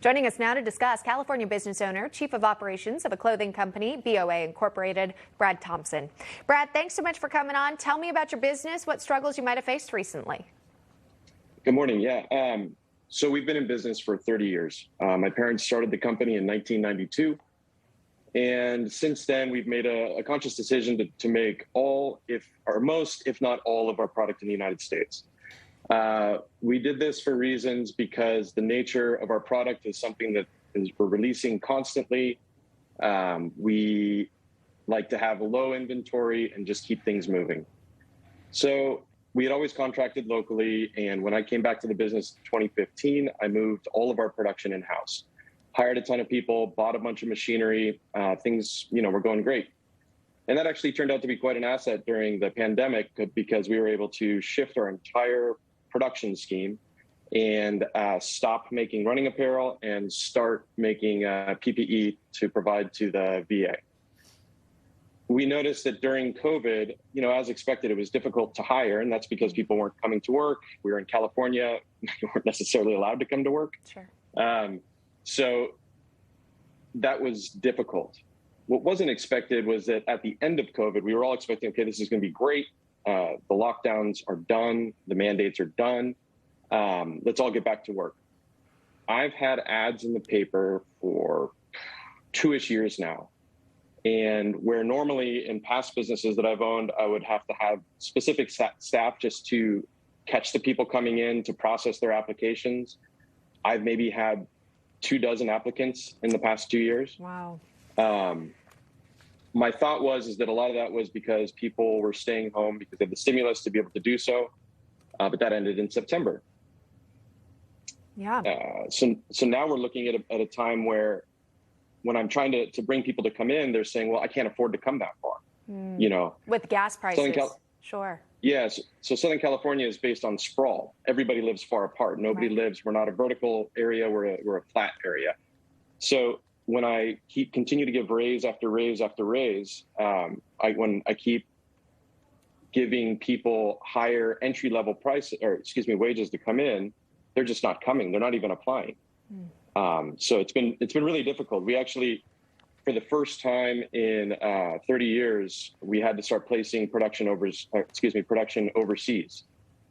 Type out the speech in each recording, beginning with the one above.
Joining us now to discuss, California business owner, chief of operations of a clothing company, BOA Incorporated, Brad Thompson. Brad, thanks so much for coming on. Tell me about your business, what struggles you might have faced recently. Good morning. So we've been in business for 30 years. My parents started the company in 1992. And since then, we've made a conscious decision to make most, if not all, of our product in the United States. We did this for reasons because the nature of our product is something that we're releasing constantly. We like to have a low inventory and just keep things moving. So we had always contracted locally. And when I came back to the business in 2015, I moved all of our production in-house, hired a ton of people, bought a bunch of machinery. Things, were going great. And that actually turned out to be quite an asset during the pandemic because we were able to shift our entire production scheme and stop making running apparel and start making PPE to provide to the VA. We noticed that during COVID, as expected, it was difficult to hire, and that's because people weren't coming to work. We were in California, we weren't necessarily allowed to come to work. Sure. So that was difficult. What wasn't expected was that at the end of COVID, we were all expecting, okay, this is going to be great. The lockdowns are done. The mandates are done. Let's all get back to work. I've had ads in the paper for 2-ish years now. And where normally in past businesses that I've owned, I would have to have specific staff just to catch the people coming in to process their applications. I've maybe had 24 applicants in the past 2 years. Wow. My thought was that a lot of that was because people were staying home because they had the stimulus to be able to do so, but that ended in September. Yeah. So now we're looking at a time where when I'm trying to bring people to come in, they're saying, well, I can't afford to come that far. With gas prices. Sure. Yes. So Southern California is based on sprawl. Everybody lives far apart. Nobody lives. We're not a vertical area. We're a flat area. So when I continue to give raise after raise after raise, when I keep giving people higher entry level wages to come in, they're just not coming. They're not even applying. So it's been really difficult. We actually, for the first time in 30 years, we had to start placing production overseas.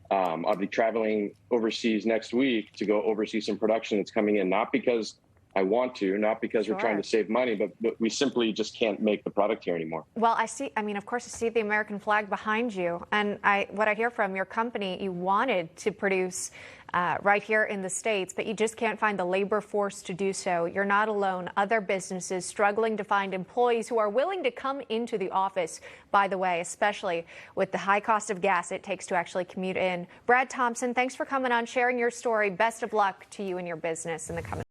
I'll be traveling overseas next week to go oversee some production that's coming in, not because I want to, not because we're trying to save money, but we simply just can't make the product here anymore. Well, of course, I see the American flag behind you. And what I hear from your company, you wanted to produce right here in the States, but you just can't find the labor force to do so. You're not alone. Other businesses struggling to find employees who are willing to come into the office, by the way, especially with the high cost of gas it takes to actually commute in. Brad Thompson, thanks for coming on, sharing your story. Best of luck to you and your business in the coming